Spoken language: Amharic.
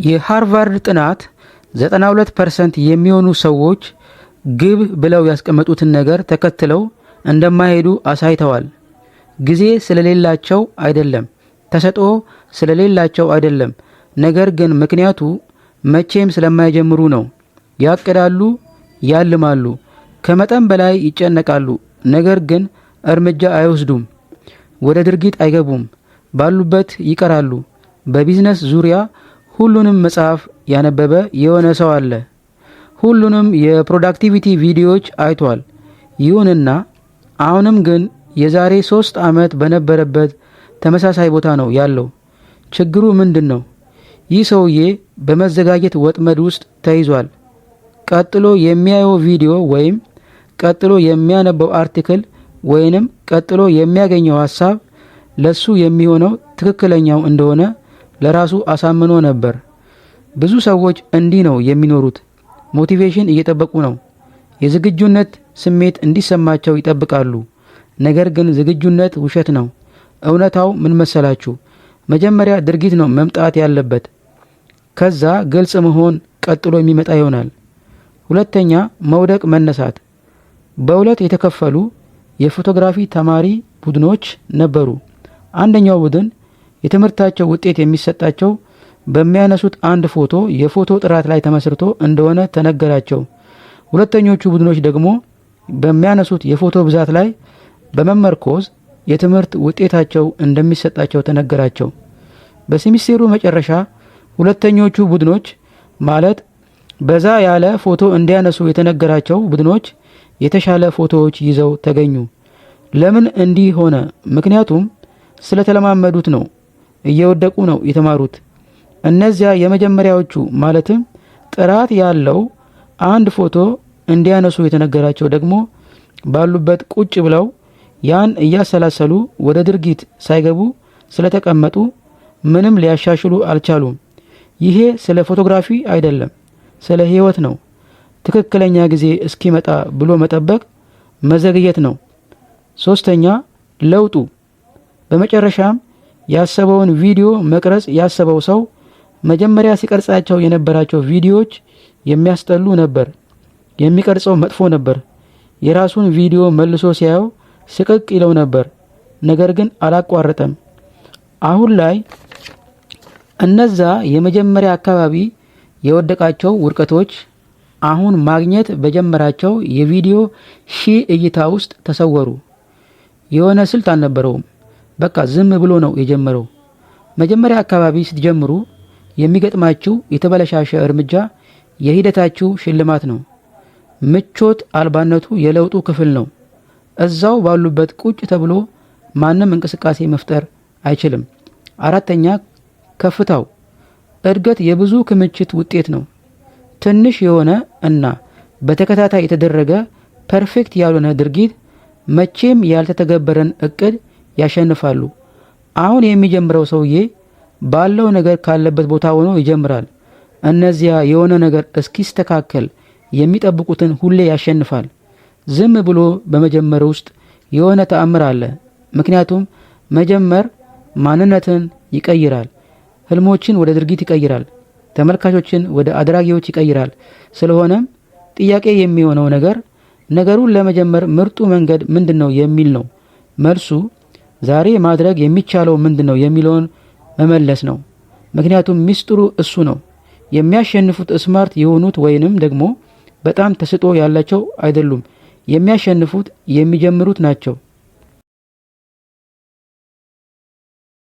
የሃርቫርድ ጥናት 92% የሚሆኑ ሰዎች ግብ ብለው ያስቀመጡትን ነገር ተከትለው እንደማይሄዱ አሳይተዋል። ጊዜ ስለሌላቸው አይደለም፣ ተሰጥኦ ስለሌላቸው አይደለም፣ ነገር ግን ምክንያቱ መቼም ስለማይጀምሩ ነው። ያቅዳሉ፣ ያልማሉ፣ ከመጠን በላይ ይጨነቃሉ፣ ነገር ግን እርምጃ አይወስዱም። ወደ ድርጊት አይገቡም፣ ባሉበት ይቀራሉ። በቢዝነስ ዙሪያ ሁሉንም መጽሐፍ ያነበበ የሆነ ሰው አለ። ሁሉንም የፕሮዳክቲቪቲ ቪዲዮዎች አይቷል። ይሁንና አሁንም ግን የዛሬ 3 ዓመት በነበረበት ተመሳሳይ ቦታ ነው ያለው። ችግሩ ምንድን ነው? ይህ ሰውዬ በመዘጋጀት ወጥመድ ውስጥ ተይዟል። ቀጥሎ የሚያየው ቪዲዮ ወይም ቀጥሎ የሚያነበው አርቲክል ወይንም ቀጥሎ የሚያገኘው ሀሳብ ለሱ የሚሆነው ትክክለኛው እንደሆነ ለራሱ አሳምኖ ነበር። ብዙ ሰዎች እንዲህ ነው የሚኖሩት። ሞቲቬሽን እየጠበቁ ነው። የዝግጁነት ስሜት እንዲሰማቸው ይጠብቃሉ። ነገር ግን ዝግጁነት ውሸት ነው። እውነታው ምን መሰላችሁ? መጀመሪያ ድርጊት ነው መምጣት ያለበት። ከዛ ግልጽ መሆን ቀጥሎ የሚመጣ ይሆናል። ሁለተኛ መውደቅ መነሳት። በሁለት የተከፈሉ የፎቶግራፊ ተማሪ ቡድኖች ነበሩ። አንደኛው ቡድን የትምህርታቸው ውጤት የሚሰጣቸው በሚያነሱት አንድ ፎቶ የፎቶ ጥራት ላይ ተመስርቶ እንደሆነ ተነገራቸው። ሁለተኞቹ ቡድኖች ደግሞ በሚያነሱት የፎቶ ብዛት ላይ በመመርኮዝ የትምህርት ውጤታቸው እንደሚሰጣቸው ተነገራቸው። በሴሚስቴሩ መጨረሻ ሁለተኞቹ ቡድኖች ማለት በዛ ያለ ፎቶ እንዲያነሱ የተነገራቸው ቡድኖች የተሻለ ፎቶዎች ይዘው ተገኙ። ለምን እንዲህ ሆነ? ምክንያቱም ስለተለማመዱት ነው። እየወደቁ ነው የተማሩት። እነዚያ የመጀመሪያዎቹ ማለትም ጥራት ያለው አንድ ፎቶ እንዲያነሱ የተነገራቸው ደግሞ ባሉበት ቁጭ ብለው ያን እያሰላሰሉ ወደ ድርጊት ሳይገቡ ስለተቀመጡ ምንም ሊያሻሽሉ አልቻሉም። ይሄ ስለ ፎቶግራፊ አይደለም፣ ስለ ህይወት ነው። ትክክለኛ ጊዜ እስኪመጣ ብሎ መጠበቅ መዘግየት ነው። ሶስተኛ ለውጡ። በመጨረሻም ያሰበውን ቪዲዮ መቅረጽ ያሰበው ሰው መጀመሪያ ሲቀርጻቸው የነበራቸው ቪዲዮዎች የሚያስጠሉ ነበር። የሚቀርጸው መጥፎ ነበር። የራሱን ቪዲዮ መልሶ ሲያየው ስቅቅ ይለው ነበር። ነገር ግን አላቋረጠም። አሁን ላይ እነዛ የመጀመሪያ አካባቢ የወደቃቸው ውድቀቶች አሁን ማግኘት በጀመራቸው የቪዲዮ 1000 እይታ ውስጥ ተሰወሩ። የሆነ ስልት አልነበረውም። በቃ ዝም ብሎ ነው የጀመረው። መጀመሪያ አካባቢ ስትጀምሩ የሚገጥማችሁ የተበለሻሸ እርምጃ የሂደታችሁ ሽልማት ነው። ምቾት አልባነቱ የለውጡ ክፍል ነው። እዛው ባሉበት ቁጭ ተብሎ ማንም እንቅስቃሴ መፍጠር አይችልም። አራተኛ ከፍታው። እድገት የብዙ ክምችት ውጤት ነው። ትንሽ የሆነ እና በተከታታይ የተደረገ ፐርፌክት ያልሆነ ድርጊት መቼም ያልተተገበረን እቅድ ያሸንፋሉ። አሁን የሚጀምረው ሰውዬ ባለው ነገር ካለበት ቦታ ሆኖ ይጀምራል። እነዚያ የሆነ ነገር እስኪስተካከል የሚጠብቁትን ሁሌ ያሸንፋል። ዝም ብሎ በመጀመር ውስጥ የሆነ ተአምር አለ። ምክንያቱም መጀመር ማንነትን ይቀይራል። ህልሞችን ወደ ድርጊት ይቀይራል። ተመልካቾችን ወደ አድራጊዎች ይቀይራል። ስለሆነም ጥያቄ የሚሆነው ነገሩን ለመጀመር ምርጡ መንገድ ምንድነው የሚል ነው። መልሱ ዛሬ ማድረግ የሚቻለው ምንድነው የሚለውን መመለስ ነው። ምክንያቱም ሚስጥሩ እሱ ነው። የሚያሸንፉት ስማርት የሆኑት ወይንም ደግሞ በጣም ተስጦ ያላቸው አይደሉም። የሚያሸንፉት የሚጀምሩት ናቸው።